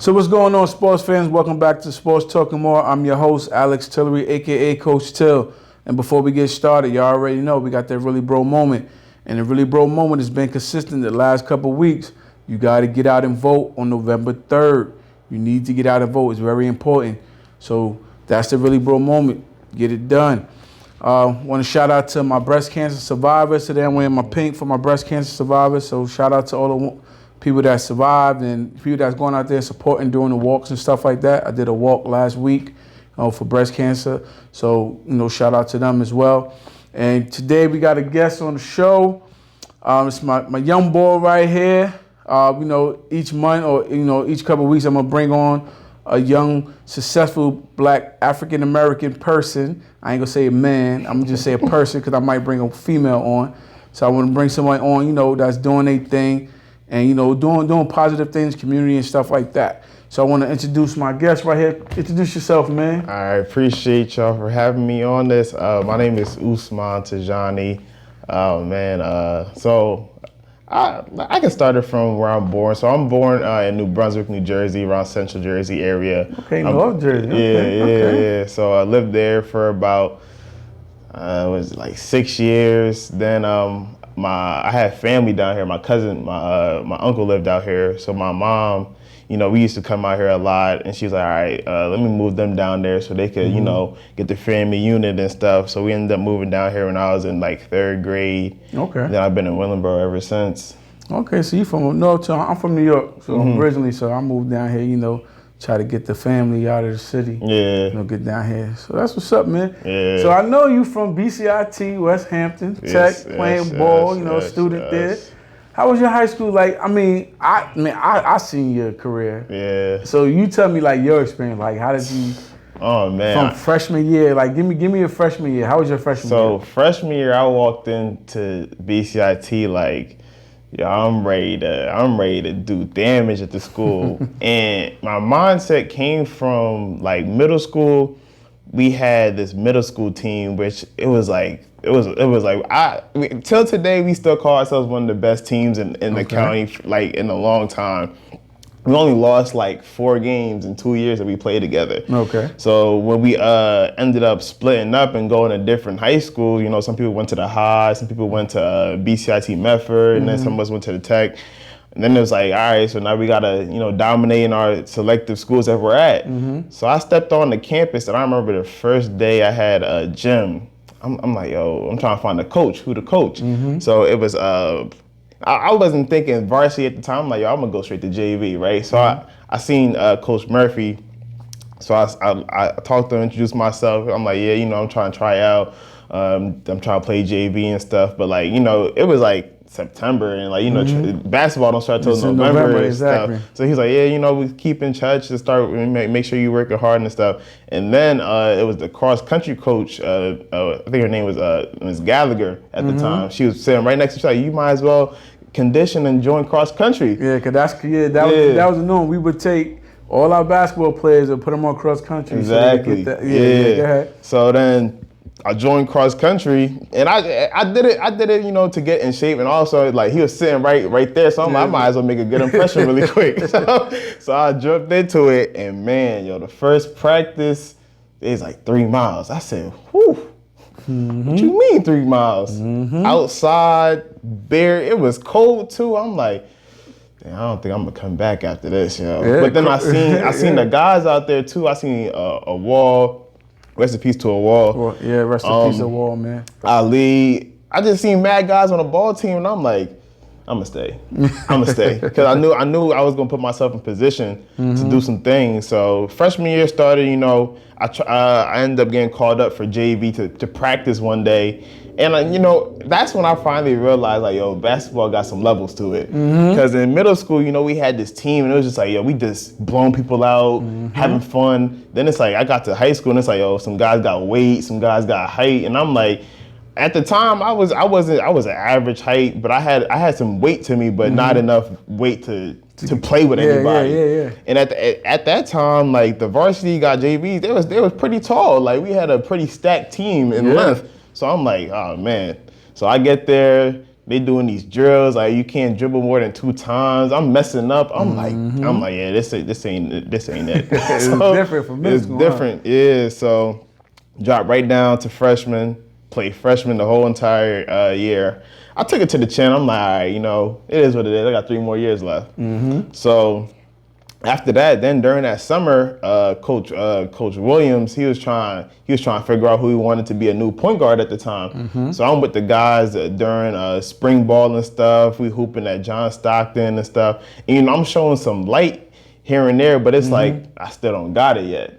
So what's going on, sports fans? Welcome back to Sports Talking More. I'm your host, Alex Tillery, a.k.a. Coach Till. And before we get started, y'all already know we got that Really Bro moment. And the Really Bro moment has been consistent the last couple of weeks. You got to get out and vote on November 3rd. You need to get out and vote. It's very important. So that's the Really Bro moment. Get it done. Want to shout out to my breast cancer survivors. Today I'm wearing my pink for my breast cancer survivors. So shout out to all the people that survived and people that's going out there supporting doing the walks and stuff like that. I did a walk last week for breast cancer. So, shout out to them as well. And today we got a guest on the show. It's my young boy right here. Each month or, each couple of weeks I'm going to bring on a young, successful black African-American person. I ain't going to say a man. I'm going to just say a person because I might bring a female on. So I want to bring somebody on, that's doing their thing and, doing positive things, community and stuff like that. So I want to introduce my guest right here. Introduce yourself, man. I appreciate y'all for having me on this. My name is Usman Tijani. So I can start it from where I'm born. So I'm born in New Brunswick, New Jersey, around Central Jersey area. Okay, North Jersey. Yeah. So I lived there for about, 6 years. Then I had family down here. My cousin, my uncle lived out here. So my mom, we used to come out here a lot, and she was like, all right, let me move them down there so they could, get the family unit and stuff. So we ended up moving down here when I was in third grade. Okay. Then I've been in Willingboro ever since. Okay, so you from North? I'm from New York, so originally, so I moved down here, try to get the family out of the city. Yeah. Get down here. So that's what's up, man. Yeah. So I know you from BCIT, West Hampton, Tech, playing ball, student there. How was your high school? I seen your career. Yeah. So you tell me your experience. How did you? Oh man. From freshman year, give me a freshman year. How was your freshman year? So freshman year, I walked into BCIT I'm ready to do damage at the school. And my mindset came from middle school. We had this middle school team, which till today we still call ourselves one of the best teams in the county, in a long time. We only lost 4 games in 2 years that we played together. Okay. So when we ended up splitting up and going to different high schools, some people went to the high, some people went to BCIT Medford, and then some of us went to the Tech. And then it was all right, so now we gotta, dominate in our selective schools that we're at. So I stepped on the campus, and I remember the first day I had a gym. I'm like, yo, I'm trying to find a coach. Who the coach? So it was, I wasn't thinking varsity at the time. I'm like, yo, I'm gonna go straight to JV, right? So I seen Coach Murphy. So I talked to him, introduced myself. I'm like, yeah, I'm trying to try out. I'm trying to play JV and stuff. But it was September and basketball don't start till November and stuff. So he's like, yeah, we keep in touch to start, make sure you working hard and stuff. And then it was the cross country coach. I think her name was Ms. Gallagher at the time. She was sitting right next to me. She's like, you might as well condition and join cross country. Yeah, cause that was the norm. We would take all our basketball players and put them on cross country. Exactly. So go ahead. So then I joined cross country, and I did it, to get in shape, and also he was sitting right there, so I might as well make a good impression really quick. So I jumped into it, and man, the first practice is 3 miles. I said, whew. What you mean 3 miles? Outside, bare, it was cold too. I'm like, I don't think I'm gonna come back after this, Yeah, but then I seen the guys out there too. I seen a Wall. Rest in peace to a Wall. Well, yeah, rest in peace to a Wall, man. Ali. I just seen mad guys on the ball team, and I'm like, I'm gonna stay. Because I knew I was gonna put myself in position to do some things. So freshman year started, I ended up getting called up for JV to practice one day. And that's when I finally realized basketball got some levels to it. Because in middle school, we had this team, and it was just we just blowing people out, having fun. Then it's I got to high school, and it's some guys got weight, some guys got height, and I'm like, at the time I was an average height, but I had some weight to me, but not enough weight to play with anybody. Yeah. And at that time, the varsity got JVs, they was pretty tall. We had a pretty stacked team in length. So I'm like, oh man. So I get there, they doing these drills, like you can't dribble more than 2 times. I'm messing up. I'm like, yeah, this ain't it. It's So, different from middle school. It's different, yeah. So dropped right down to freshman, played freshman the whole entire year. I took it to the chin. I'm like, all right, you know, it is what it is. I got 3 more years left. So after that, then during that summer, Coach Williams, he was trying to figure out who he wanted to be a new point guard at the time. So I'm with the guys during spring ball and stuff. We hooping at John Stockton and stuff. And, you know, I'm showing some light here and there, but it's like I still don't got it yet.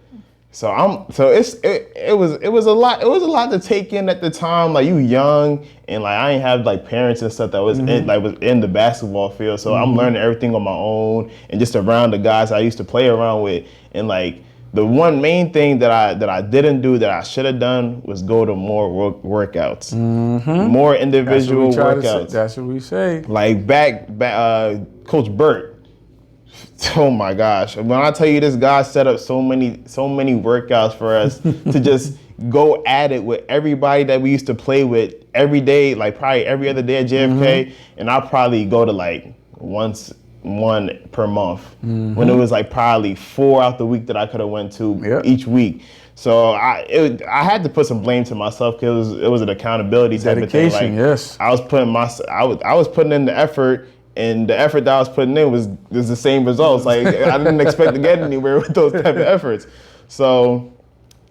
So it was a lot to take in at the time. Like, you young, and like I ain't have like parents and stuff that was in the basketball field. So I'm learning everything on my own and just around the guys I used to play around with. And like the one main thing that I didn't do that I should have done was go to more workouts, more individual workouts. That's what we say. Like back Coach Burt. Oh my gosh. When I tell you, this guy set up so many workouts for us to just go at it with everybody that we used to play with every day, like probably every other day at JFK. And I'll probably go to like one per month when it was like probably 4 out the week that I could have went to each week. So I had to put some blame to myself because it was an accountability type of thing. Like, yes. I was putting in the effort. And the effort that I was putting in was the same results. Like, I didn't expect to get anywhere with those type of efforts. So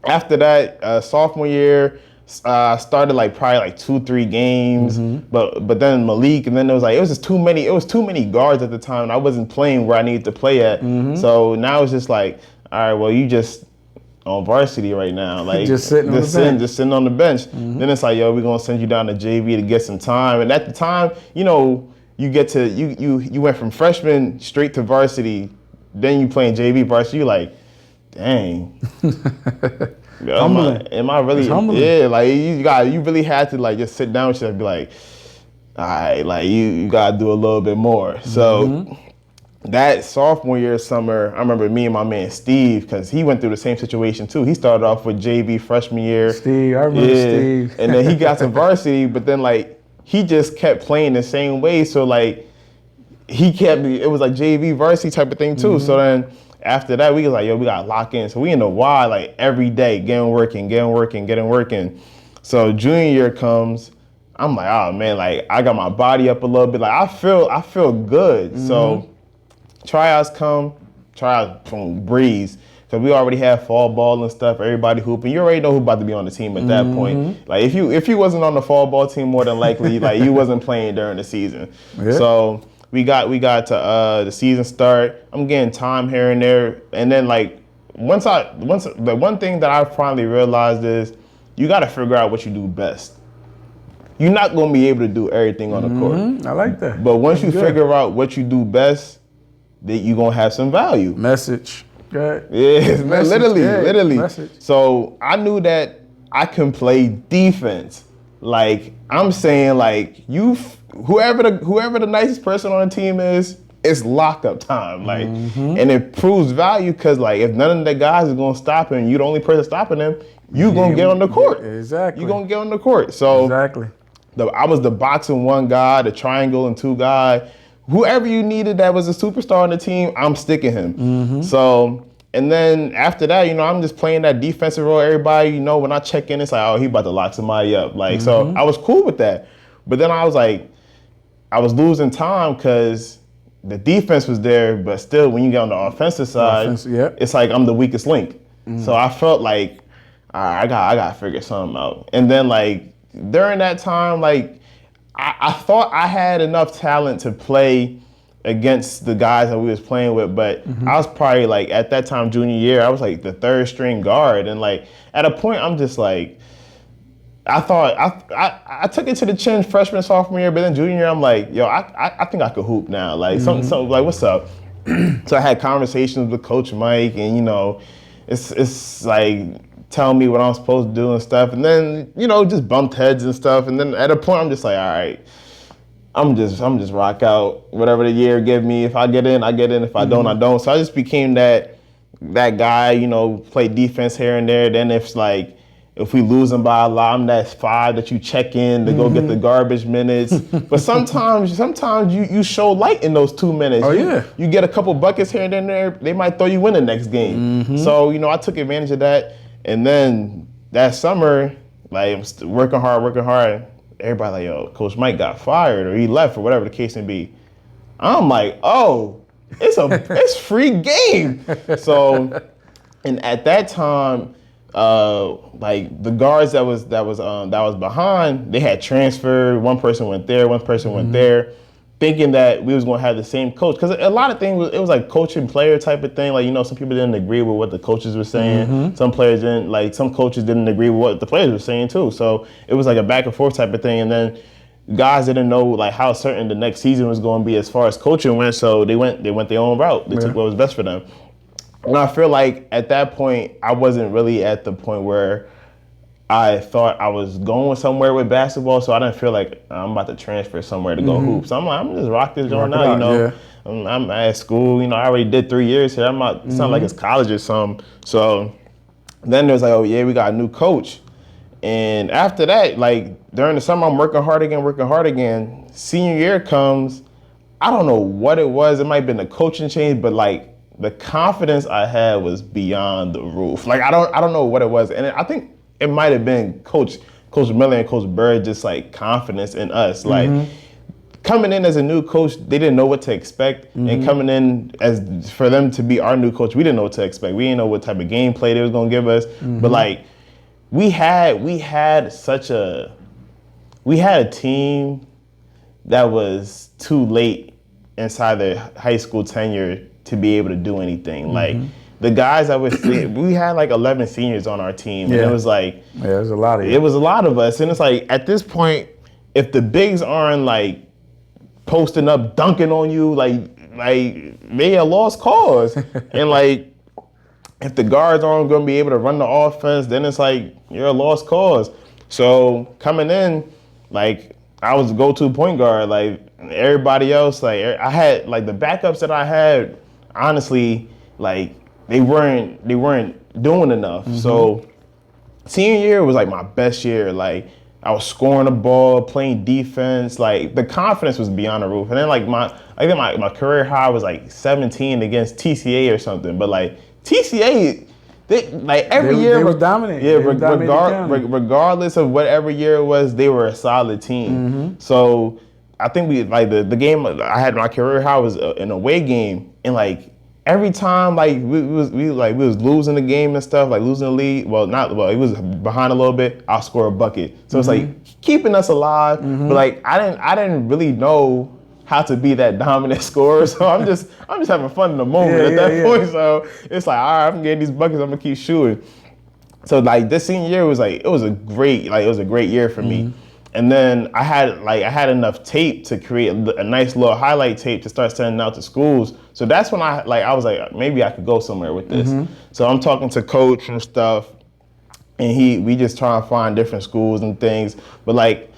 after that, sophomore year, I started like probably like 2-3 games. But then Malik, and then it was just too many. It was too many guards at the time, and I wasn't playing where I needed to play at. So now it's just like, all right, well, you just on varsity right now, like just sitting on the bench. Then it's like, yo, we're gonna send you down to JV to get some time. And at the time, you know, you went from freshman straight to varsity, then you playing JV varsity. You like, dang. Am I really? Yeah, like you really had to like just sit down with you and be like, all right, like you gotta do a little bit more. So that sophomore year summer, I remember me and my man Steve, because he went through the same situation too. He started off with JV freshman year. Steve, I remember Steve. And then he got to varsity, but then like he just kept playing the same way. So like it was like JV varsity type of thing too. So then after that, we was like, yo, we gotta lock in. So we in the Y like every day, getting working. So junior year comes, I'm like, oh man, like I got my body up a little bit. Like I feel good. So tryouts from breeze. So we already had fall ball and stuff, everybody hooping. You already know who about to be on the team at that point. Like if you wasn't on the fall ball team, more than likely, like you wasn't playing during the season. So we got to the season start. I'm getting time here and there. And then like once the one thing that I finally realized is you gotta figure out what you do best. You're not gonna be able to do everything on the court. I like that. But once you figure out what you do best, then you're gonna have some value. Message. Good. Yeah, literally. Message. So I knew that I can play defense. Like I'm saying, like whoever the nicest person on the team is, it's lockup time. Like, and it proves value because like if none of the guys is gonna stop him, you the only person stopping him, you gonna get on the court. Exactly. You gonna get on the court. So exactly. I was the boxing 1 guy, the triangle and 2 guy. Whoever you needed that was a superstar on the team, I'm sticking him. So, and then after that, you know, I'm just playing that defensive role. Everybody, you know, when I check in, it's like, oh, he about to lock somebody up. Like, so I was cool with that. But then I was like, I was losing time because the defense was there, but still, when you get on the offensive side, it's like I'm the weakest link. So I felt like, all right, I got to figure something out. And then like during that time, like, I thought I had enough talent to play against the guys that we was playing with, but I was probably like, at that time, junior year, I was like the 3rd string guard. And like, at a point, I'm just like, I thought, I took it to the chin freshman, sophomore year, but then junior year, I'm like, yo, I think I could hoop now. Like, something like, what's up? So I had conversations with Coach Mike, and you know, it's like, telling me what I'm supposed to do and stuff. And then, you know, just bumped heads and stuff. And then at a point, I'm just like, all right, I'm just rock out. Whatever the year give me. If I get in, I get in. If I don't, I don't. So I just became that guy, you know, play defense here and there. Then if if we losing by a lot, I'm that 5 that you check in to go get the garbage minutes. But sometimes you show light in those 2 minutes. Oh, yeah. You get a couple buckets here and there, they might throw you in the next game. So, I took advantage of that. And then that summer, like, I'm working hard. Everybody like, yo, Coach Mike got fired or he left or whatever the case may be. I'm like, oh, it's free game. So, and at that time, like the guards that was behind, they had transferred. One person went there, one person went there, thinking that we was gonna have the same coach. Because a lot of things, it was like coach and player type of thing. Like, some people didn't agree with what the coaches were saying. Some players didn't, like some coaches didn't agree with what the players were saying too. So it was like a back and forth type of thing. And then guys didn't know like how certain the next season was going to be as far as coaching went. So they went their own route. They took what was best for them. And I feel like at that point, I wasn't really at the point where I thought I was going somewhere with basketball, so I didn't feel like I'm about to transfer somewhere to go hoop. So I'm like, I'm just rock this joint now, I'm at school, I already did 3 years here. I'm not, it's not like it's college or something. So then there's like, oh yeah, we got a new coach. And after that, like during the summer, I'm working hard again. Senior year comes, I don't know what it was. It might have been a coaching change, but like the confidence I had was beyond the roof. Like I don't know what it was, and I think it might have been Coach Miller and Coach Bird, just like confidence in us. Like coming in as a new coach, they didn't know what to expect, and coming in as for them to be our new coach, we didn't know what to expect. We didn't know what type of gameplay they was gonna give us, but like we had a team that was too late inside their high school tenure to be able to do anything. Like the guys that we had like 11 seniors on our team, and it was like, there's a lot of you. It was a lot of us, and it's like at this point, if the bigs aren't like posting up, dunking on you, like they a lost cause, and like if the guards aren't going to be able to run the offense, then it's like you're a lost cause. So coming in, like I was the go-to point guard, like everybody else, like I had like the backups that I had, honestly, like they weren't doing enough. So senior year was like my best year. Like I was scoring the ball, playing defense, like the confidence was beyond the roof. And then like my career high was like 17 against TCA or something. But like TCA, every year they was dominant. Yeah, regardless of whatever year it was, they were a solid team. So I think we like the game I had my career high was an away game, and like every time like we was losing the game and stuff, like losing the lead. It was behind a little bit. I'll score a bucket. So it's like keeping us alive. But like I didn't really know how to be that dominant scorer. So I'm just having fun in the moment at that point. So it's like, all right, I'm getting these buckets. I'm gonna keep shooting. So like this senior year was like it was a great year for me. And then I had enough tape to create a nice little highlight tape to start sending out to schools. So that's when I was like, maybe I could go somewhere with this. So I'm talking to coach and stuff, and we just trying to find different schools and things. But like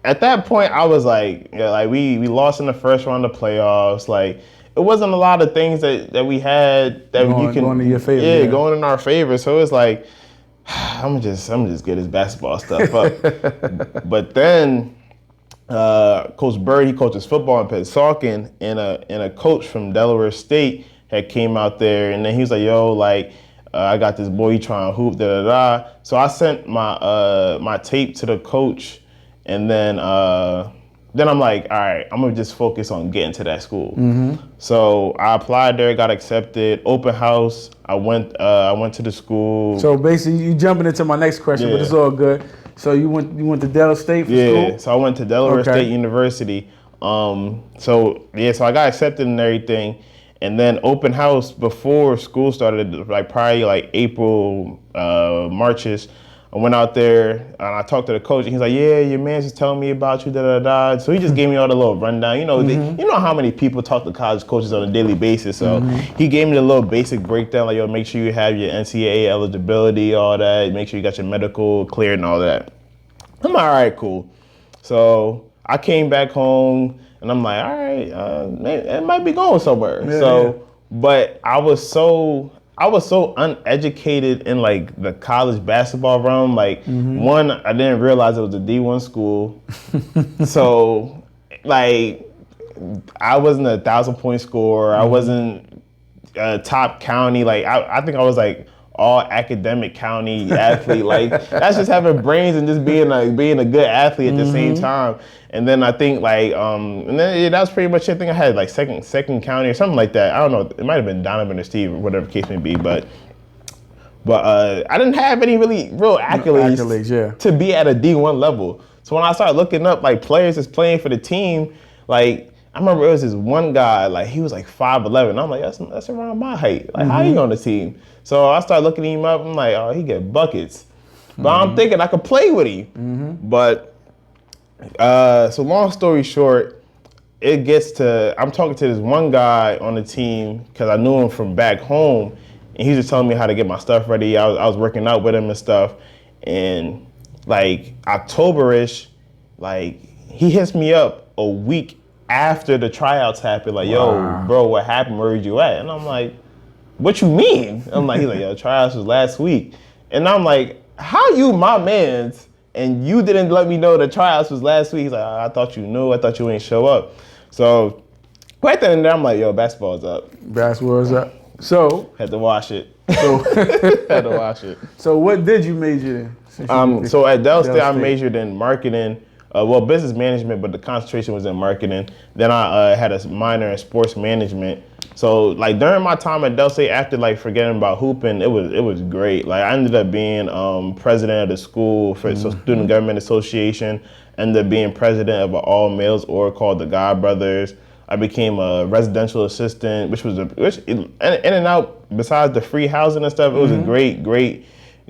at that point, I was like, we lost in the first round of playoffs. Like it wasn't a lot of things that we had that going in your favor. Going in our favor. So it's like, I'm just get his basketball stuff up. But then Coach Bird, he coaches football in Pennsauken, and a coach from Delaware State had came out there, and then he was like, yo, like I got this boy, he trying to hoop, da da da. So I sent my tape to the coach, and then I'm like, all right, I'm gonna just focus on getting to that school. So I applied there, got accepted, open house. I went to the school. So basically, you jumping into my next question, but it's all good. So you went to Delaware State for school? Yeah, so I went to Delaware State University. So I got accepted and everything. And then open house before school started, like probably like April, Marchish. I went out there and I talked to the coach, and he's like, yeah, your man's just telling me about you, da da da. So he just gave me all the little rundown. You know how many people talk to college coaches on a daily basis. So he gave me the little basic breakdown, like, yo, make sure you have your NCAA eligibility, all that. Make sure you got your medical cleared and all that. I'm like, all right, cool. So I came back home and I'm like, all right, it might be going somewhere. But I was so I was so uneducated in like the college basketball realm. Like one, I didn't realize it was a D1 school. So like I wasn't a 1,000-point scorer. I wasn't a top county. Like I think I was like all academic county athlete. Like that's just having brains and just being a good athlete at the same time. And then I think like and then that was pretty much it. I think I had like second county or something like that. I don't know. It might have been Donovan or Steve or whatever the case may be. But I didn't have any real accolades to be at a D1 level. So when I started looking up like players that's playing for the team, like I remember it was this one guy, like he was like 5'11". I'm like, that's around my height. Like how you on the team? So I started looking him up. I'm like, oh, he get buckets. But I'm thinking I could play with him. But so long story short, it gets to I'm talking to this one guy on the team because I knew him from back home, and he was just telling me how to get my stuff ready. I was working out with him and stuff, and like October-ish, like he hits me up a week after the tryouts happened. Like, yo, bro, what happened? Where you at? And I'm like, what you mean? I'm like, he's like, yo, tryouts was last week, and I'm like, how you my man's? And you didn't let me know the tryouts was last week. He's like, I thought you knew. I thought you ain't show up. So right then and there, I'm like, yo, basketball's up. Basketball's up. So had to wash it. So had to wash it. So what did you major in? So at Del State, I majored in marketing. Business management, but the concentration was in marketing. Then I had a minor in sports management. So like during my time at Del State, after like forgetting about hooping, it was great. Like I ended up being president of the school for Student Government Association. Ended up being president of an all males org called the God Brothers. I became a residential assistant, which in and out. Besides the free housing and stuff, it was a great. It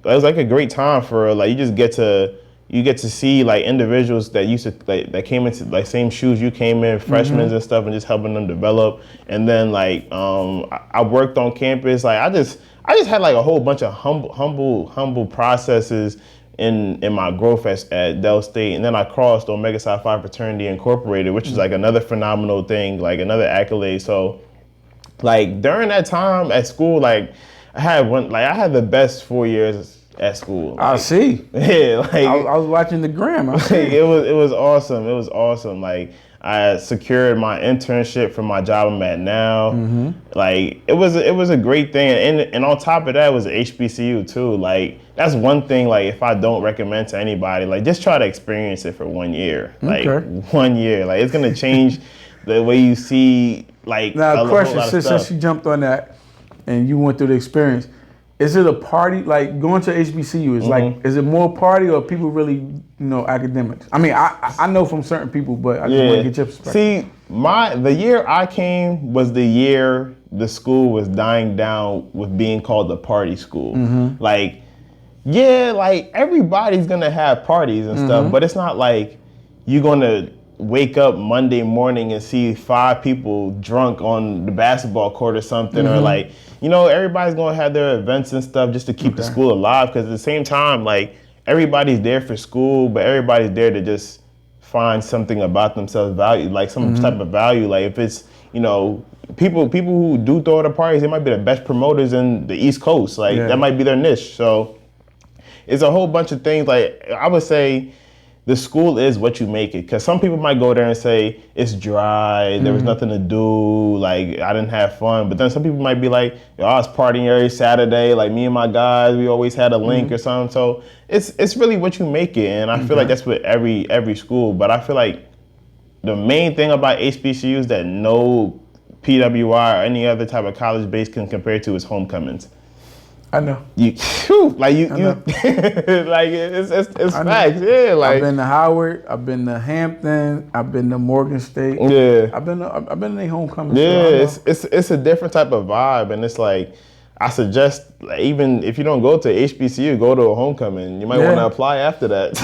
was like a great time for like you get to see like individuals that used to like that came into like same shoes you came in, freshmen and stuff, and just helping them develop. And then like I worked on campus. Like I just had like a whole bunch of humble processes in my growth at Del State. And then I crossed Omega Psi Phi Fraternity Incorporated, which is like another phenomenal thing, like another accolade. So like during that time at school, like I had the best 4 years at school. I see. Yeah, like I was watching the gram. It was awesome. It was awesome. Like I secured my internship for my job I'm at now. Like it was a great thing, and on top of that, it was HBCU too. Like that's one thing. Like if I don't recommend to anybody, like just try to experience it for 1 year. Like 1 year. Like it's gonna change the way you see. Like now, question since you jumped on that, and you went through the experience. Is it a party, like going to HBCU, is like, is it more party or people really, academics? I mean, I know from certain people, but I just want to get your perspective. See, the year I came was the year the school was dying down with being called the party school. Like, yeah, like everybody's gonna have parties and stuff, but it's not like you're gonna wake up Monday morning and see 5 people drunk on the basketball court or something, or like, everybody's gonna have their events and stuff just to keep the school alive. Because at the same time, like everybody's there for school, but everybody's there to just find something about themselves value, like some type of value. Like if it's, people who do throw the parties, they might be the best promoters in the East Coast. Like that might be their niche. So it's a whole bunch of things. Like I would say, the school is what you make it. Because some people might go there and say, it's dry, there was nothing to do, like, I didn't have fun. But then some people might be like, yo, I was partying every Saturday, like me and my guys, we always had a link or something. So it's really what you make it. And I feel like that's with every school. But I feel like the main thing about HBCUs that no PWI or any other type of college base can compare to is homecomings. I know. Like it's facts. Yeah, like I've been to Howard, I've been to Hampton, I've been to Morgan State. Yeah, I've been to their homecoming. Yeah, it's a different type of vibe, and it's like I suggest like, even if you don't go to HBCU, go to a homecoming. You might want to apply after that.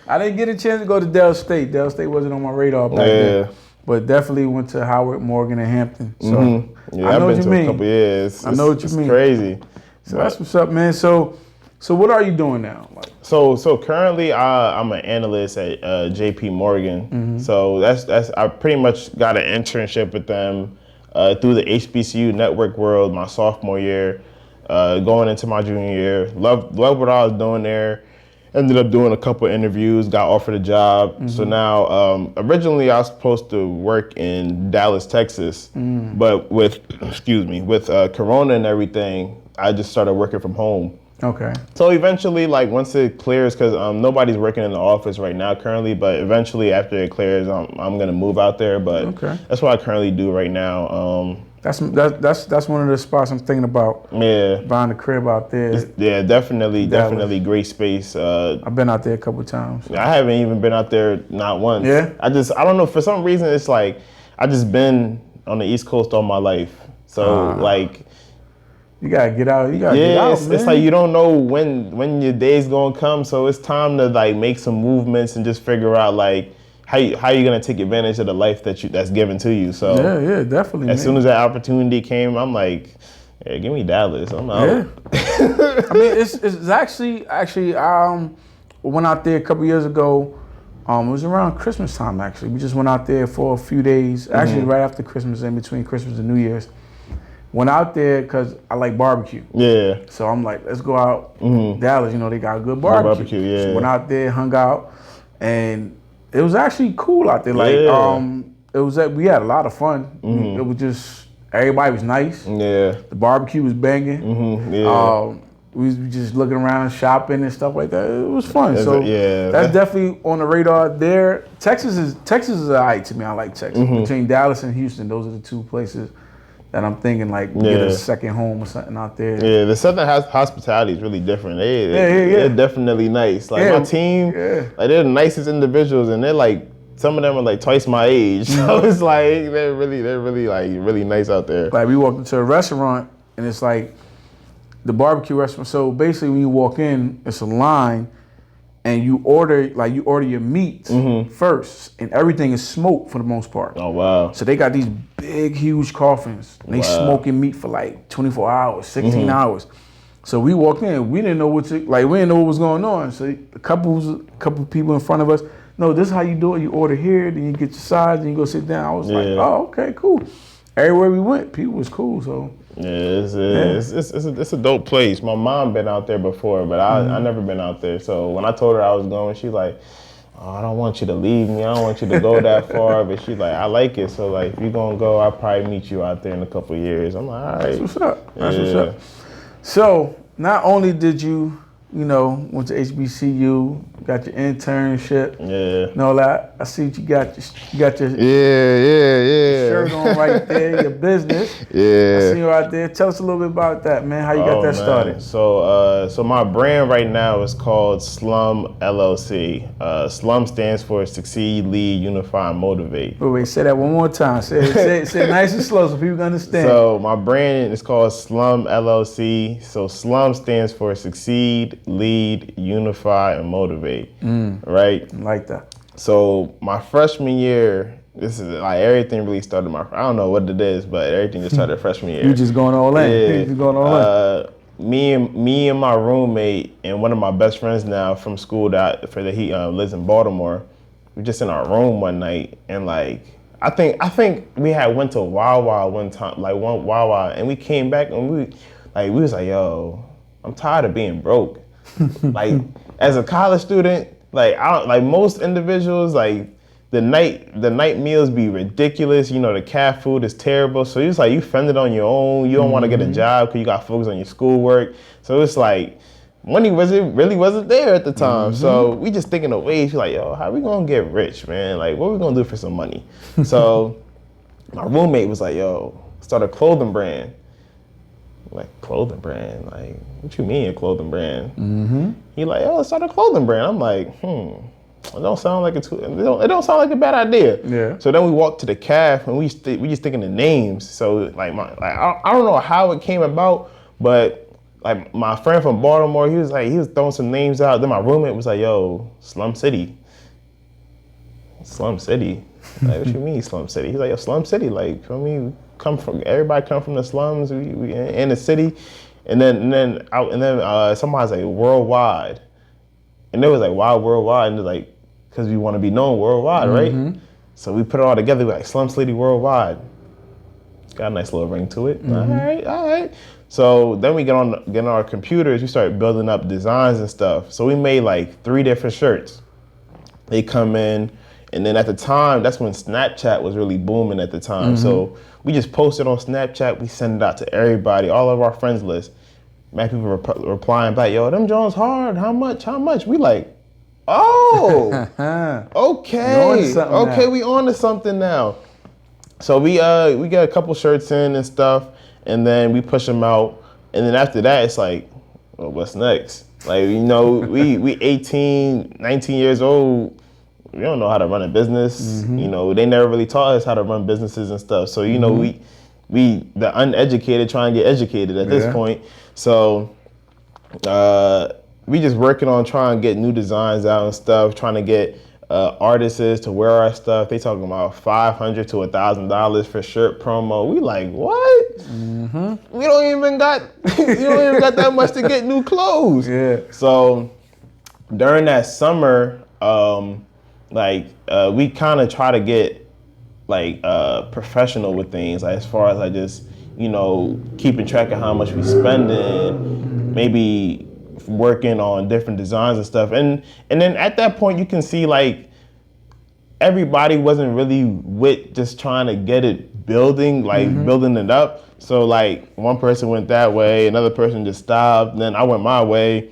I didn't get a chance to go to Del State. Del State wasn't on my radar back then. But definitely went to Howard, Morgan, and Hampton. So yeah, I know I've been what you to mean. a couple years. I know what you mean. It's crazy. So that's what's up, man. So what are you doing now? Like, so currently I'm an analyst at JP Morgan. So that's I pretty much got an internship with them. through the HBCU network world my sophomore year, going into my junior year. Loved what I was doing there. Ended up doing a couple interviews, got offered a job. So now, originally I was supposed to work in Dallas, Texas, but with Corona and everything, I just started working from home. Okay. So eventually, like once it clears, because nobody's working in the office right now currently, but eventually after it clears, I'm gonna move out there. But that's what I currently do right now. That's one of the spots I'm thinking about. Yeah, buying a crib out there. Yeah, definitely great space. I've been out there a couple of times. I haven't even been out there not once. Yeah. I don't know, for some reason it's like I just been on the East Coast all my life. So like. You gotta get out. You gotta get out, man. It's like you don't know when your day's gonna come, so it's time to like make some movements and just figure out like how you gonna take advantage of the life that's given to you. So yeah, definitely. As soon as that opportunity came, I'm like, yeah, give me Dallas. I'm out. Yeah. I mean, it's actually went out there a couple years ago. It was around Christmas time actually. We just went out there for a few days. Actually, right after Christmas, in between Christmas and New Year's. Went out there because I like barbecue. Yeah. So I'm like, let's go out. Dallas, they got good barbecue. Yeah. So went out there, hung out, and it was actually cool out there. Like, we had a lot of fun. It was just everybody was nice. Yeah. The barbecue was banging. Yeah. We was just looking around, shopping and stuff like that. It was fun. That's definitely on the radar there. Texas is alright to me. I like Texas. Between Dallas and Houston, those are the two places that I'm thinking like get a second home or something out there. Yeah, the Southern hospitality is really different. They're definitely nice. Like my team, like they're the nicest individuals, and they're like some of them are like twice my age. So it's like they're really like really nice out there. Like we walked into a restaurant and it's like the barbecue restaurant. So basically, when you walk in, it's a line. And you order your meat first, and everything is smoked for the most part. Oh wow! So they got these big, huge coffins. And they smoking meat for like 24 hours, 16 hours. So we walked in, we didn't know we didn't know what was going on. So a couple people in front of us. No, this is how you do it. You order here, then you get your sides, then you go sit down. I was like, oh, okay, cool. Everywhere we went, people was cool. So. Yeah, it's a dope place. My mom been out there before, but I never been out there. So when I told her I was going, she's like, oh, I don't want you to leave me. I don't want you to go that far. But she's like, I like it. So like, if you're gonna go, I'll probably meet you out there in a couple of years. I'm like, all right. That's what's up. That's what's up. So not only did you, went to HBCU, got your internship, and all that. I see what you got your shirt on right there, your business. Yeah. I see you out there. Tell us a little bit about that, man. How you got that started? So my brand right now is called S.L.U.M LLC. S.L.U.M stands for Succeed, Lead, Unify, and Motivate. Wait, say that one more time. Say it nice and slow so people can understand. So my brand is called S.L.U.M LLC. So S.L.U.M stands for Succeed, Lead, Unify, and Motivate. Right? I like that. So my freshman year, this is like everything really started I don't know what it is, but everything just started freshman year. You just going all in. Yeah. You just going all in. Me and my roommate and one of my best friends now from school he lives in Baltimore. We just in our room one night and like I think we had went to Wawa one time, Wawa, and we came back and we was like, yo, I'm tired of being broke. Like as a college student, like most individuals, like the night meals be ridiculous. The cat food is terrible. So it's like you fended on your own. You don't want to get a job because you got focus on your schoolwork. So it's like money really wasn't there at the time. So we just thinking of ways. You're like, yo, how we gonna get rich, man? Like, what we gonna do for some money? So my roommate was like, yo, start a clothing brand. Like, clothing brand? Like, what you mean a clothing brand? He like, oh, let's start a clothing brand. I'm like, it don't sound like it don't sound like a bad idea. Yeah. So then we walked to the calf and we just thinking of names. So I don't know how it came about, but like my friend from Baltimore, he was throwing some names out. Then my roommate was like, yo, Slum City. Slum City? Like, what you mean Slum City? He's like, yo, Slum City, like, for me, everybody come from the slums, we in the city. And then somebody's like worldwide. And they was like, why worldwide? And they're like, because we want to be known worldwide, right? So we put it all together, like Slum City Worldwide. Got a nice little ring to it. All right. So then we get on our computers. We start building up designs and stuff. So we made like 3 different shirts. They come in, and then at the time, that's when Snapchat was really booming at the time. So we just posted on Snapchat. We send it out to everybody, all of our friends list. Man, people replying back, yo, them Jones hard. How much? How much? We like, oh, okay, we on to something now. So we got a couple shirts in and stuff, and then we push them out, and then after that, it's like, well, what's next? Like, you know, we 18, 19 years old. We don't know how to run a business. You know, they never really taught us how to run businesses and stuff. So, you know, we the uneducated try and get educated at this point. So we just working on trying to get new designs out and stuff, trying to get artists to wear our stuff. They talking about $500 to $1,000 for shirt promo. We like, what? We don't even got that much to get new clothes. Yeah. So during that summer, we kind of try to get like professional with things, like as far as like just, you know, keeping track of how much we spending, maybe working on different designs and stuff. And then at that point you can see like everybody wasn't really with just trying to get it building it up. So like one person went that way, another person just stopped, then I went my way.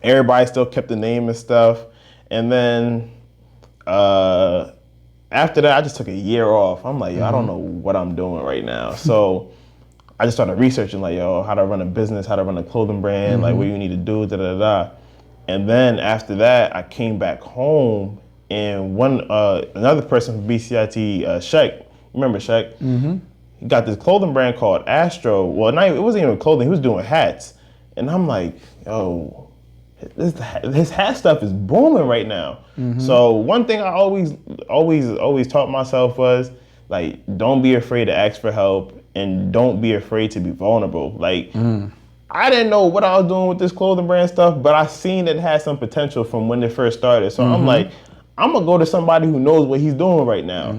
Everybody still kept the name and stuff. And then after that, I just took a year off. I'm like, yo, I don't know what I'm doing right now. So I just started researching, like, yo, how to run a business, how to run a clothing brand, like what you need to do, da-da-da. And then after that, I came back home, and another person from BCIT, Sheck, remember Sheck? He got this clothing brand called Astro. Well, it wasn't even clothing, he was doing hats. And I'm like, yo, his hat stuff is booming right now. So one thing I always taught myself was, like, don't be afraid to ask for help, and don't be afraid to be vulnerable. Like, I didn't know what I was doing with this clothing brand stuff, but I seen it had some potential from when it first started. So I'm like, I'm gonna go to somebody who knows what he's doing right now.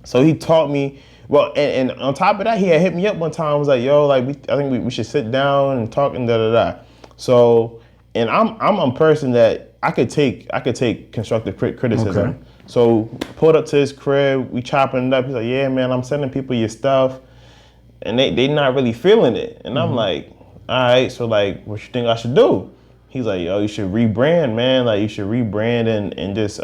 So he taught me. Well, and on top of that, he had hit me up one time. I was like, yo, like, I think we should sit down and talk and da-da-da. So, and I'm a person that I could take constructive criticism. Okay. So pulled up to his crib, we chopping it up. He's like, yeah, man, I'm sending people your stuff, and they not really feeling it. And I'm like, all right, so like, what you think I should do? He's like, yo, you should rebrand, man. Like, you should rebrand and just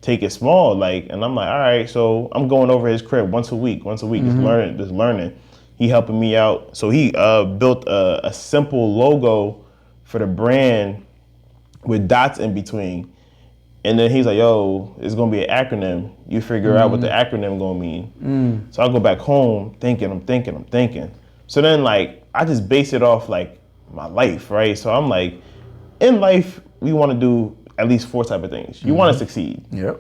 take it small. Like, and I'm like, all right. So I'm going over his crib once a week, just learning. He helping me out. So he built a simple logo for the brand with dots in between. And then he's like, yo, it's gonna be an acronym. You figure out what the acronym gonna mean. So I go back home I'm thinking. So then, like, I just base it off like my life, right? So I'm like, in life, we wanna do at least 4 type of things. You wanna succeed. Yep.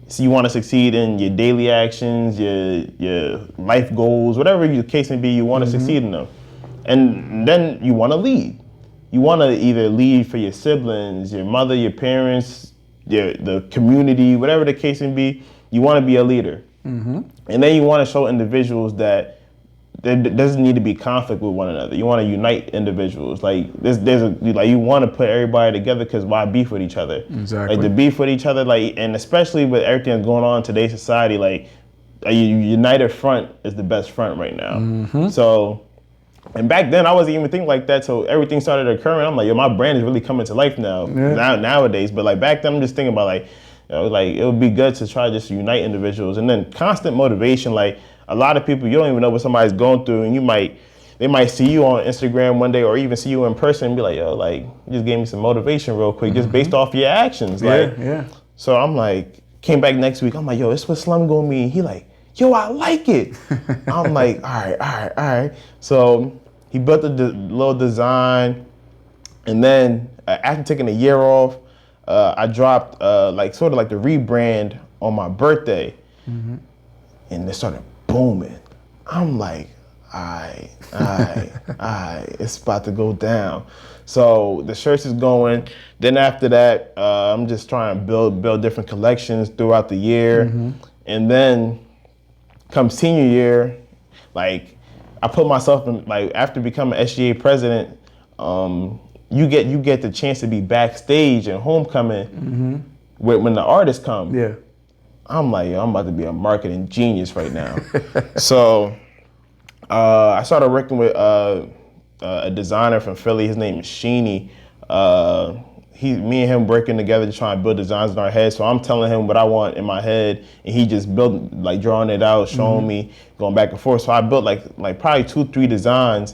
So you wanna succeed in your daily actions, your life goals, whatever the case may be, you wanna succeed in them. And then you wanna lead. You wanna either lead for your siblings, your mother, your parents, the community, whatever the case may be. You want to be a leader, and then you want to show individuals that there doesn't need to be conflict with one another. You want to unite individuals. Like you want to put everybody together, because why beef with each other? Exactly. Like, the beef with each other, like, and especially with everything that's going on in today's society, like a united front is the best front right now. So. And back then, I wasn't even thinking like that, so everything started occurring. I'm like, yo, my brand is really coming to life nowadays. But like back then, I'm just thinking about, like, you know, like, it would be good to try to just unite individuals, and then constant motivation. Like, a lot of people, you don't even know what somebody's going through, and they might see you on Instagram one day, or even see you in person and be like, yo, like, you just gave me some motivation real quick, just based off your actions. Like, so I'm like, came back next week. I'm like, yo, this what Slum gonna mean. He like, yo, I like it. I'm like, all right. So he built the little design, and then after taking a year off, I dropped like sort of like the rebrand on my birthday, and it started booming. I'm like, it's about to go down. So the shirts is going. Then after that, I'm just trying to build different collections throughout the year, and then come senior year, like I put myself in, like, after becoming SGA president, you get the chance to be backstage at homecoming when the artists come. Yeah. I'm like, yo, I'm about to be a marketing genius right now. So I started working with a designer from Philly. His name is Siani. Me and him working together to try and build designs in our head. So I'm telling him what I want in my head, and he just drawing it out, showing me, going back and forth. So I built like probably 2-3 designs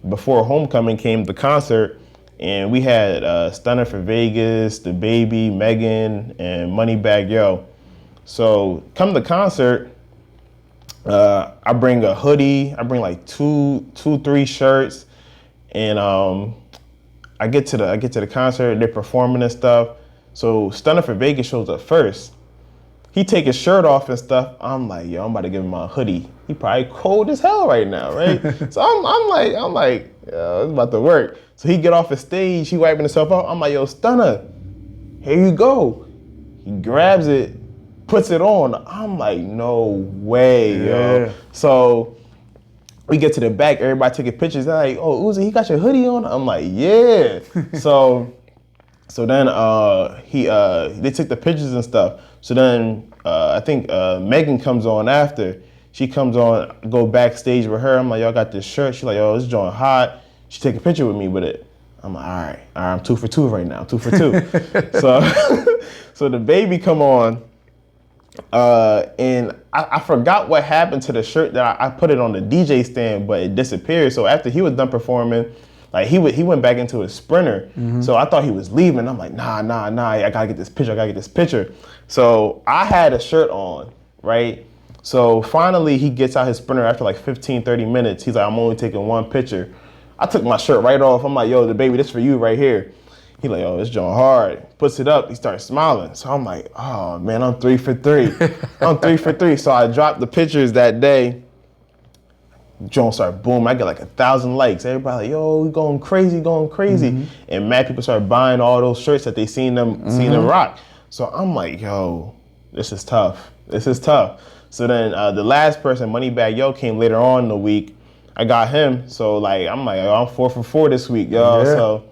before homecoming came, the concert, and we had Stunner for Vegas, The Baby, Megan, and Moneybag Yo. So come to the concert, I bring a hoodie, I bring like 3 shirts, and I get to the concert, they're performing and stuff. So Stunner for Vegas shows up first. He take his shirt off and stuff. I'm like, yo, I'm about to give him my hoodie. He probably cold as hell right now, right? So I'm like, yo, it's about to work. So he get off the stage, he wiping himself out. I'm like, yo, Stunner, here you go. He grabs it, puts it on. I'm like, no way, yo. So we get to the back, everybody taking pictures. They're like, oh, Uzi, he got your hoodie on? I'm like, yeah. So then they took the pictures and stuff. So then I think Megan comes on after. She comes on, go backstage with her. I'm like, yo, I got this shirt. She's like, yo, this joint hot. She take a picture with me with it. I'm like, all right, I'm 2 for 2 right now, 2 for 2. So the Baby come on, and I forgot what happened to the shirt that I put it on the DJ stand, but it disappeared. So after he was done performing, like he went back into his Sprinter. So I thought he was leaving. I'm like, nah, I gotta get this picture. So I had a shirt on, right? So finally he gets out his Sprinter after like 15-30 minutes. He's like, I'm only taking 1 picture. I took my shirt right off. I'm like, yo, The Baby, this for you right here. He like, oh, this joint hard. Puts it up, he starts smiling. So I'm like, oh man, I'm 3 for 3. I'm 3 for 3. So I dropped the pictures that day. Joint started booming. I get like 1,000 likes. Everybody like, yo, we going crazy. And mad people started buying all those shirts that they seen them rock. So I'm like, yo, this is tough. So then the last person, Moneybag Yo, came later on in the week. I got him. So like, I'm like, I'm 4 for 4 this week, yo. Yeah. So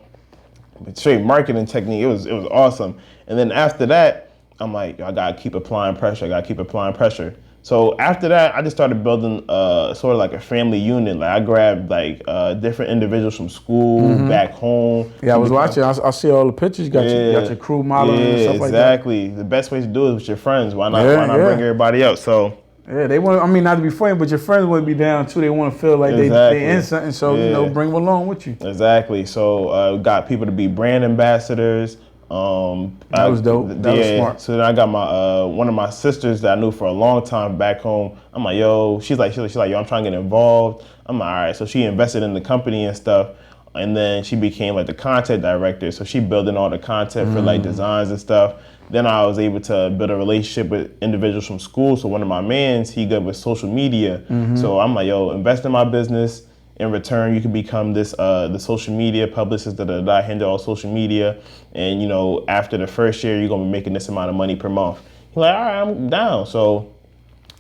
straight marketing technique. It was awesome. And then after that, I'm like, I gotta keep applying pressure. So after that, I just started building sort of like a family unit. Like I grabbed like different individuals from school, back home. Yeah, I was watching. I see all the pictures. You got your crew modeling and stuff like that. Exactly. The best way to do it is with your friends. Why not bring everybody up? So yeah, they want. I mean, not to be funny, but your friends want to be down too. They want to feel like they in something. So bring them along with you. Exactly. So got people to be brand ambassadors. That was dope. That was smart. So then I got my one of my sisters that I knew for a long time back home. I'm like, yo, she's like, yo, I'm trying to get involved. I'm like, all right. So she invested in the company and stuff. And then she became like the content director. So she building all the content for like designs and stuff. Then I was able to build a relationship with individuals from school. So one of my mans, he good with social media. So I'm like, yo, invest in my business. In return, you can become this the social media publicist that I handle all social media. And you know, after the first year, you're gonna be making this amount of money per month. He's like, all right, I'm down. So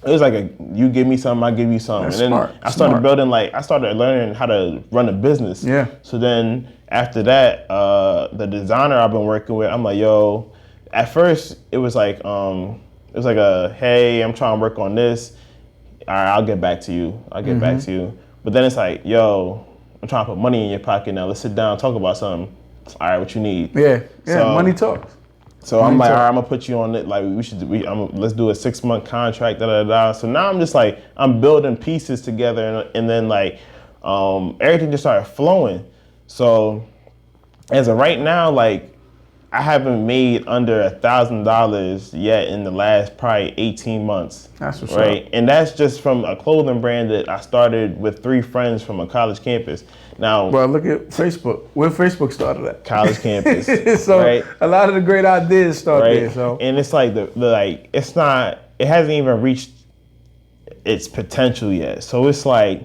it was like you give me something, I give you something. That's and then smart. I started building I started learning how to run a business. Yeah. So then after that, the designer I've been working with, I'm like, yo, at first it was like hey, I'm trying to work on this. All right, I'll get back to you. Back to you. But then it's like, yo, I'm trying to put money in your pocket now. Let's sit down and talk about something. All right, what you need? Yeah, So, money talks. So I'm like, all right, I'm gonna put you on it. Like let's do a 6-month contract. So now I'm just like, I'm building pieces together, and then like, everything just started flowing. So as of right now, like, I haven't made under $1,000 yet in the last probably 18 months. That's what's right? up. And that's just from a clothing brand that I started with 3 friends from a college campus. Now, well, look at Facebook. Where Facebook started at? College campus. So right? a lot of the great ideas start right? there. So and it's like it hasn't even reached its potential yet. So it's like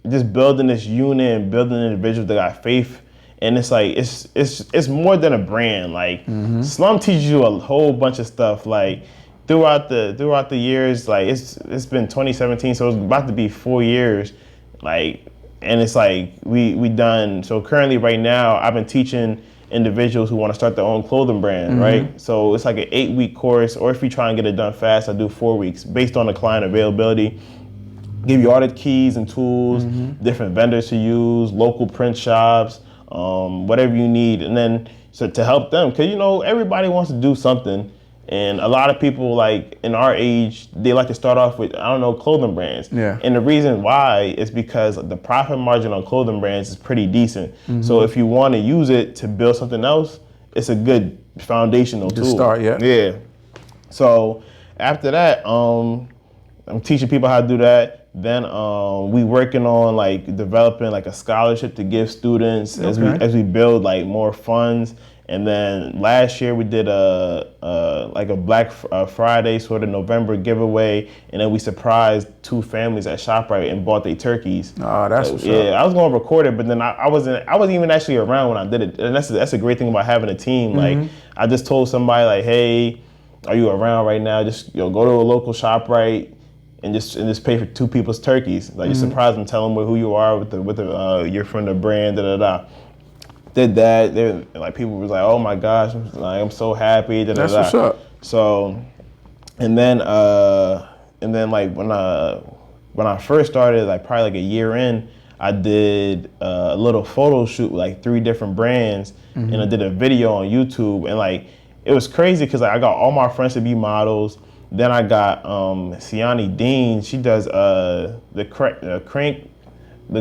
just building this unit and building individuals that got faith. And it's like it's more than a brand. Like Slum teaches you a whole bunch of stuff. Like throughout the years, like it's been 2017, so it's about to be 4 years, like, and it's like we done. So currently, right now, I've been teaching individuals who want to start their own clothing brand, right? So it's like an 8-week course, or if you try and get it done fast, I do 4 weeks based on the client availability. Give you all the keys and tools, different vendors to use, local print shops, whatever you need, and then so to help them, because everybody wants to do something, and a lot of people like in our age, they like to start off with clothing brands. Yeah. And the reason why is because the profit margin on clothing brands is pretty decent. So if you want to use it to build something else, it's a good foundational tool. Start, yeah. Yeah. So after that, I'm teaching people how to do that. Then we working on like developing like a scholarship to give students as we build like more funds. And then last year we did like a Black Friday sort of November giveaway, and then we surprised 2 families at ShopRite and bought their turkeys. Oh, that's what's up. Yeah, I was gonna record it, but then I wasn't even actually around when I did it. And that's a great thing about having a team. Like I just told somebody like, hey, are you around right now? Just go to a local ShopRite and just pay for 2 people's turkeys. Like you surprise them, tell them who you are with you're from the brand, Did that. Like people was like, oh my gosh, I'm so happy. That's what's up. So, and then like when I first started, like probably like a year in, I did a little photo shoot with like 3 different brands, and I did a video on YouTube, and like it was crazy because like, I got all my friends to be models. Then I got Siani Dean. She does the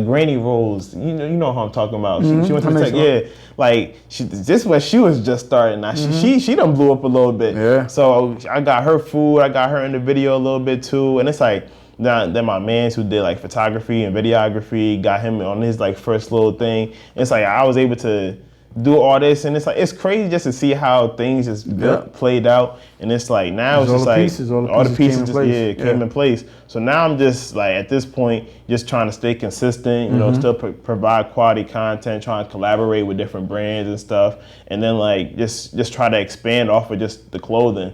granny rolls. You know how I'm talking about. She went to the tech. Yeah, like this when she was just starting. Now she done blew up a little bit. Yeah. So I got her food. I got her in the video a little bit too. And it's like then my mans who did like photography and videography, got him on his like first little thing. It's like I was able to do all this, and it's like it's crazy just to see how things just played out. And it's like now it's just like all the pieces came in place. So now I'm just like at this point just trying to stay consistent, still provide quality content, trying to collaborate with different brands and stuff, and then like just try to expand off of just the clothing.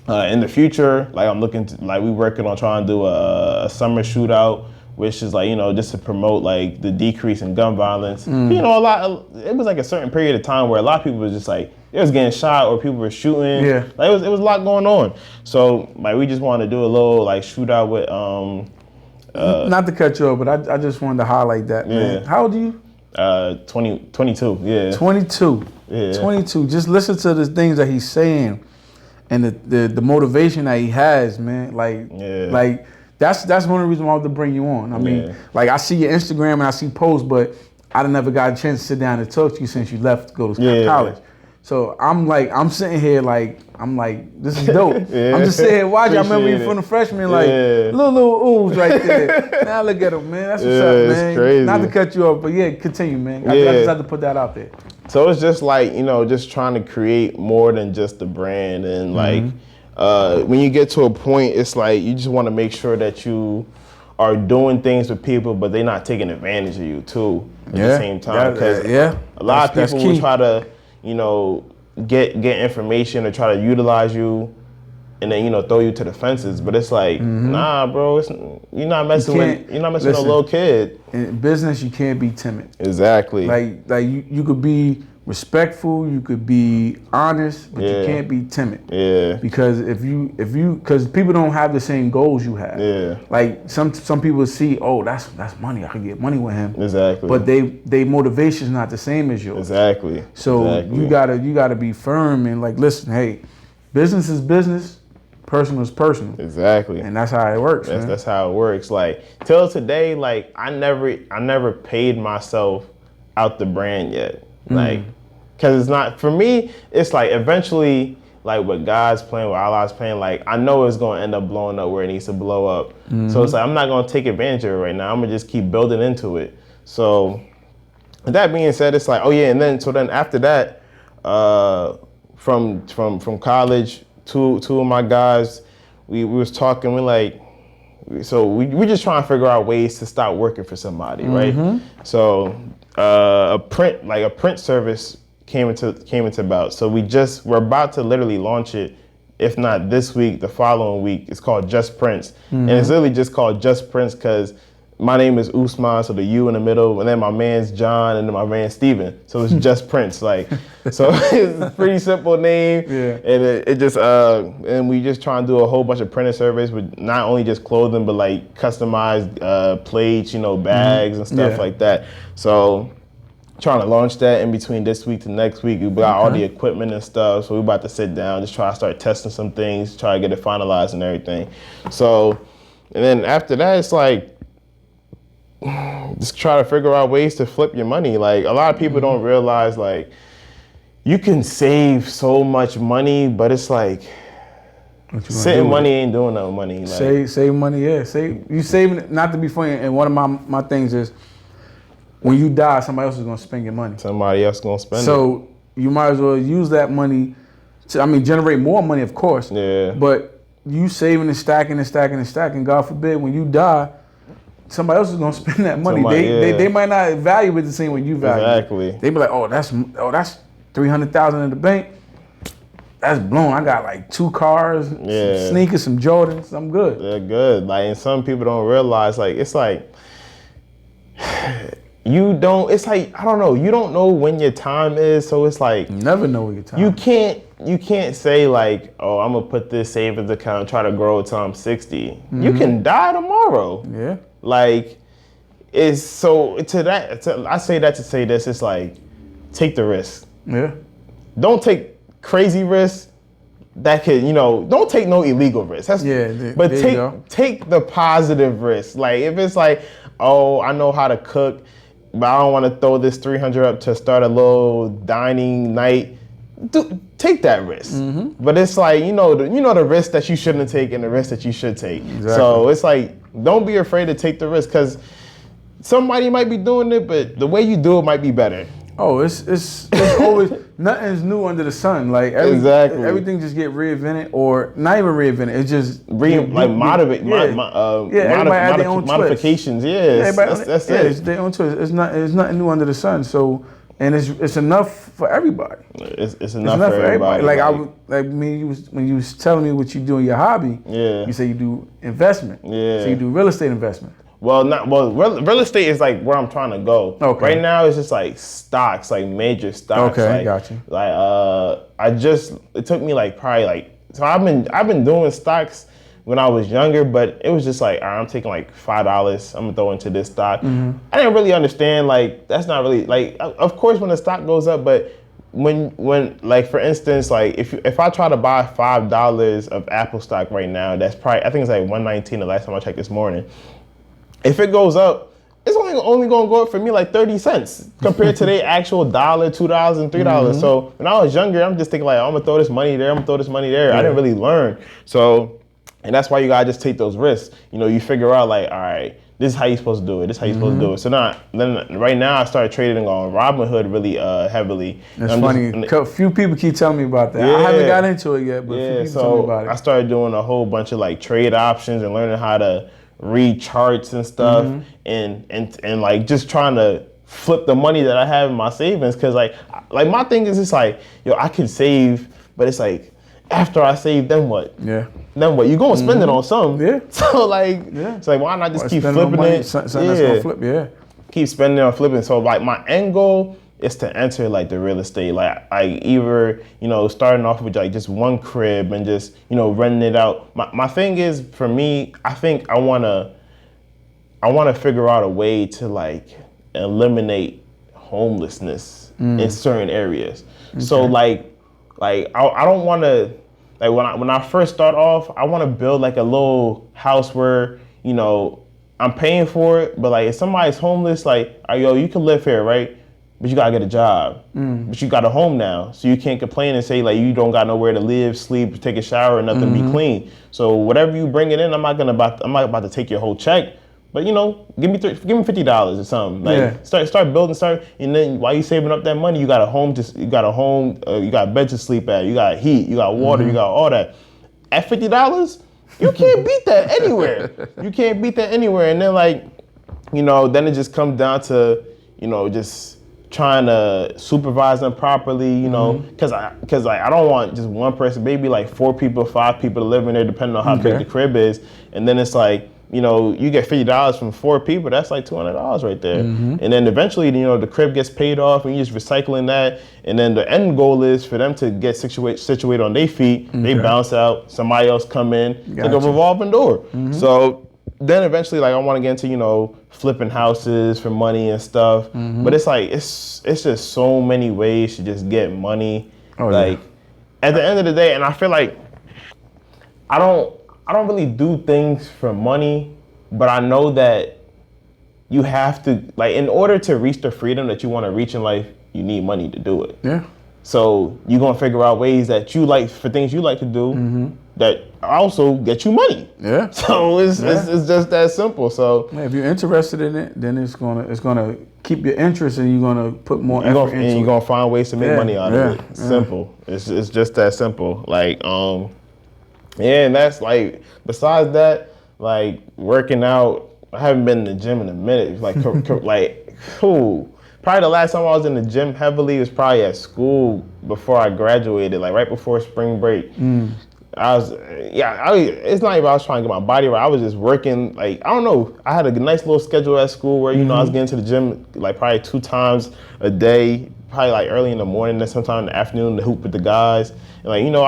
In the future, like I'm looking to, like we working on trying to do a summer shootout, which is like, just to promote like the decrease in gun violence. It was like a certain period of time where a lot of people was just like, it was getting shot or people were shooting. Yeah. Like it was a lot going on. So like we just wanted to do a little like shootout with not to cut you off, but I just wanted to highlight that, man. How old are you? 22, yeah. 22. Yeah. 22. Just listen to the things that he's saying and the motivation that he has, man. Like that's one of the reasons why I wanted to bring you on. I mean, like I see your Instagram and I see posts, but I done never got a chance to sit down and talk to you since you left to go to college. So I'm sitting here like, this is dope. I'm just sitting here watching. I remember you from the freshman, like little oohs right there. Now look at him, man. That's what's up, man. It's crazy. Not to cut you off, but continue, man. I just had to put that out there. So it's just like, just trying to create more than just the brand, and like when you get to a point, it's like you just want to make sure that you are doing things with people, but they're not taking advantage of you too at the same time. Because a lot of people will try to, get information or try to utilize you, and then throw you to the fences. But it's like, nah, bro, you're not messing with a little kid. In business, you can't be timid. Exactly. Like you could be respectful, you could be honest, but you can't be timid. Yeah. Because because people don't have the same goals you have. Yeah. Like some people see, oh, that's money. I can get money with him. Exactly. But they motivation is not the same as yours. Exactly. So you gotta be firm and like, listen, hey, business is business, personal is personal. Exactly. And that's how it works. That's how it works. Like till today, like I never paid myself out the brand yet. Like, cause it's not, for me, it's like eventually, like what God's plan, what Allah's plan, like I know it's gonna end up blowing up where it needs to blow up. So it's like, I'm not gonna take advantage of it right now. I'm gonna just keep building into it. So with that being said, it's like, and then after that, from college, two of my guys, we was talking, we just trying to figure out ways to start working for somebody, right? So a print service came into about. So we're about to literally launch it if not this week, the following week. It's called Just Prince. And it's literally just called Just Prince because my name is Usman, so the U in the middle, and then my man's John, and then my man's Steven. So it's Just Prince. Like, so it's a pretty simple name. Yeah. And it just, and we just trying to do a whole bunch of printing service with not only just clothing, but like customized plates, you know, bags and stuff like that. So trying to launch that in between this week to next week. We got all the equipment and stuff, so we're about to sit down, just try to start testing some things, try to get it finalized and everything. So, and then after that, it's like, just try to figure out ways to flip your money. Like, a lot of people don't realize, like, you can save so much money, but it's like, sitting money ain't doing no money. Like, save money, yeah. You saving it, not to be funny, and one of my things is, when you die, somebody else is gonna spend your money. Somebody else gonna spend it. So you might as well use that money to, generate more money, of course. Yeah. But you saving and stacking and stacking and stacking, God forbid, when you die, somebody else is gonna spend that money. They might not value it the same way you value exactly. it. They be like, oh, that's $300,000 in the bank. That's blown. I got like 2 cars, some sneakers, some Jordans. I'm good. They're good. Like, and some people don't realize, like, it's like, it's like, I don't know, you don't know when your time is, so it's like, you never know when your time you can't say like, oh, I'm gonna put this savings account and try to grow it till I'm 60. You can die tomorrow. Yeah. Like, it's so I say that to say this, it's like, take the risk. Yeah. Don't take crazy risks that could, don't take no illegal risks. But take the positive risk. Like, if it's like, oh, I know how to cook, but I don't want to throw this $300 up to start a little dining night. Take that risk. But it's like, the risk that you shouldn't take and the risk that you should take. Exactly. So it's like, don't be afraid to take the risk, because somebody might be doing it, but the way you do it might be better. Oh, it's always, nothing's new under the sun. Like, everything just get reinvented, or not even reinvented. It's just modifications. Yeah, that's it. It's their own twist. It's nothing new under the sun. So, and it's enough for everybody. It's enough for everybody. When you was telling me what you do in your hobby. Yeah. You say you do investment. Yeah. So you do real estate investment. Real estate is like where I'm trying to go. Okay. Right now it's just like stocks, like major stocks. Okay, like, got you. Like it took me like probably like, so I've been doing stocks when I was younger, but it was just like, all right, I'm taking like $5, I'm gonna throw into this stock. I didn't really understand, like, that's not really, like, of course when the stock goes up, but when like, for instance, like if I try to buy $5 of Apple stock right now, that's probably, I think it's like $119 the last time I checked this morning. If it goes up, it's only gonna go up for me like 30 cents compared to the actual $1, $2, and $3. So when I was younger, I'm just thinking like, I'm gonna throw this money there, I'm gonna throw this money there. I didn't really learn. So, and that's why you gotta just take those risks. You figure out like, all right, this is how you're supposed to do it. This is how you're supposed to do it. So then right now I started trading on Robinhood really heavily. That's funny. A few people keep telling me about that. I haven't got into it yet, but a few people tell me about it. I started doing a whole bunch of like trade options and learning how to read charts and stuff, and like just trying to flip the money that I have in my savings, because like my thing is, it's like, I can save, but it's like, after I save, then what? Yeah. Then what? You gonna spend it on something. Yeah. So like, it's like, why not just keep flipping it? Something that's gonna flip, Keep spending on flipping. So like, my end goal is to enter like the real estate, like either, starting off with like just one crib and just, renting it out. My thing is, for me, I think I wanna figure out a way to like eliminate homelessness in certain areas. Okay. So like I don't want to, like when I first start off, I want to build like a little house where, I'm paying for it, but like if somebody's homeless, like, you can live here, right? But you gotta get a job. But you got a home now, so you can't complain and say like you don't got nowhere to live, sleep, take a shower, and nothing be clean. So whatever you bring it in, I'm not about to take your whole check. But give me $50 or something. Like start building, and then while you saving up that money, you got a home. You got a bed to sleep at. You got heat. You got water. You got all that. At $50, you can't beat that anywhere. You can't beat that anywhere. And then like, then it just comes down to, just trying to supervise them properly, you know, because I don't want just one person, maybe like 4 people, 5 people to live in there, depending on how big the crib is, and then it's like, you know, you get $50 from 4 people, that's like $200 right there. And then eventually, you know, the crib gets paid off and you're just recycling that. And then the end goal is for them to get situated on their feet. They bounce out, somebody else come in, like a revolving door. So then eventually, like, I want to get into, you know, flipping houses for money and stuff. But it's like, it's just so many ways to just get money. At the end of the day, and I feel like I don't really do things for money, but I know that you have to, like, in order to reach the freedom that you want to reach in life, you need money to do it. Yeah. So you're going to figure out ways that you like, for things you like to do, that also get you money. Yeah. So it's just that simple. So if you're interested in it, then it's gonna keep your interest, and you're gonna put more effort into it. And you're going to find ways to make money out of it. Simple. It's just that simple. Like, yeah, and that's like, besides that, like, working out, I haven't been in the gym in a minute. Like, probably the last time I was in the gym heavily was probably at school before I graduated, like right before spring break. It's not even I was trying to get my body right. I was just working, like, I don't know. I had a nice little schedule at school where, you know, I was getting to the gym like probably 2 times a day, probably like early in the morning and sometime in the afternoon to hoop with the guys. And, like, you know,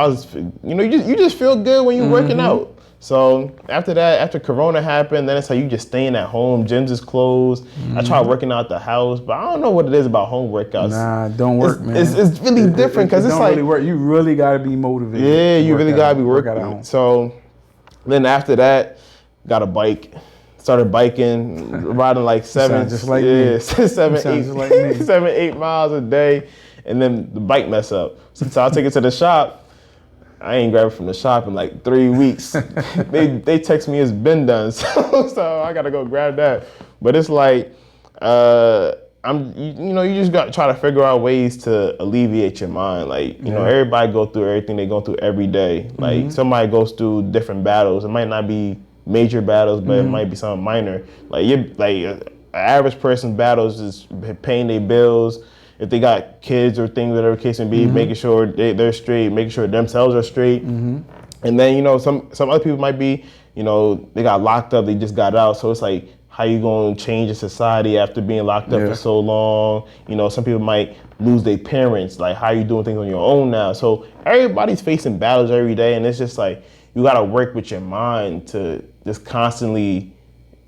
you just feel good when you're working out. So after that, after Corona happened, then it's like you just staying at home. Gyms is closed. I tried working out the house, but I don't know what it is about home workouts. Nah, don't work, man. It's really different because it's don't like really work. You really gotta be motivated. Yeah, you really gotta be working. So then after that, got a bike. Started biking, riding like 7, just like me. 7, 8 miles a day, and then the bike mess up. So I'll take it to the shop. I ain't grabbed it from the shop in like 3 weeks. they text me it's been done, so I gotta go grab that. But it's like, you just got to try to figure out ways to alleviate your mind. Like, you know, everybody go through everything they go through every day. Like, somebody goes through different battles. It might not be major battles, but it might be something minor. Like, an average person battles is paying their bills. If they got kids or things, whatever the case may be, making sure they're straight, making sure themselves are straight. And then, you know, some other people might be, you know, they got locked up, they just got out. So it's like, how you going to change a society after being locked up for so long? You know, some people might lose their parents. Like, how you doing things on your own now? So everybody's facing battles every day, and it's just like, you got to work with your mind to just constantly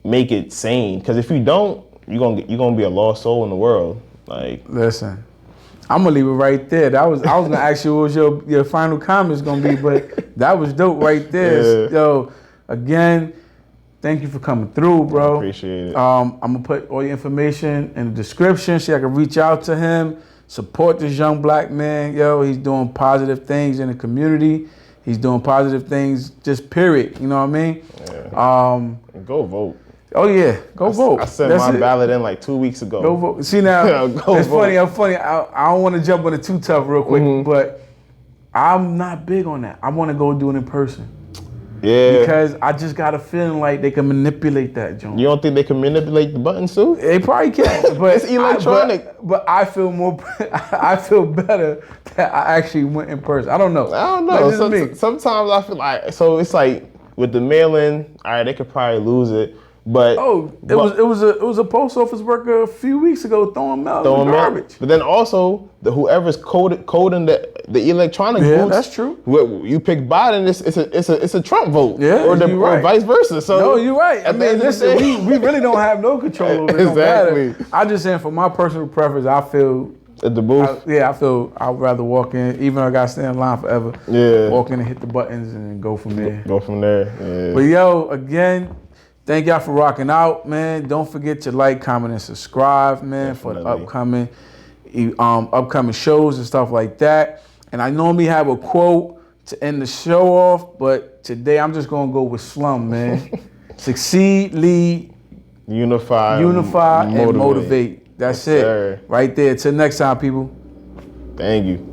make it sane. Because if you don't, you're gonna be a lost soul in the world. Like, listen, I'm gonna leave it right there. I was gonna ask you what was your final comments gonna be, but that was dope right there. Yeah. Yo, again, thank you for coming through, bro. I appreciate it. I'm gonna put all your information in the description so I can reach out to him, support this young black man. Yo, he's doing positive things in the community. He's doing positive things, just period. You know what I mean? Yeah. Go vote. Oh yeah, go vote. I sent my ballot in like 2 weeks ago. Go vote. See now, it's funny. I don't want to jump on it too tough real quick, but I'm not big on that. I want to go do it in person. Yeah. Because I just got a feeling like they can manipulate that, John. You don't think they can manipulate the buttons too? They probably can, but it's electronic. But I feel I feel better that I actually went in person. I don't know. Sometimes I feel like, so it's like with the mail-in, all right, they could probably lose it. But it was a post office worker a few weeks ago throwing mail in the garbage. But then also whoever's coding the electronic votes. Yeah, that's true. You pick Biden, it's a Trump vote. Yeah, or vice versa. So no, you're right. I mean, listen, we really don't have no control over it. Exactly. I'm just saying, for my personal preference, I feel at the booth. I feel I'd rather walk in, even though I got to stay in line forever. Yeah. Walk in and hit the buttons and go from there. Yeah. But yo, again, thank y'all for rocking out, man. Don't forget to like, comment, and subscribe, man, for the upcoming shows and stuff like that. And I normally have a quote to end the show off, but today I'm just gonna go with Slum, man. Succeed, lead, unify, and motivate. That's it. Sir. Right there. Till next time, people. Thank you.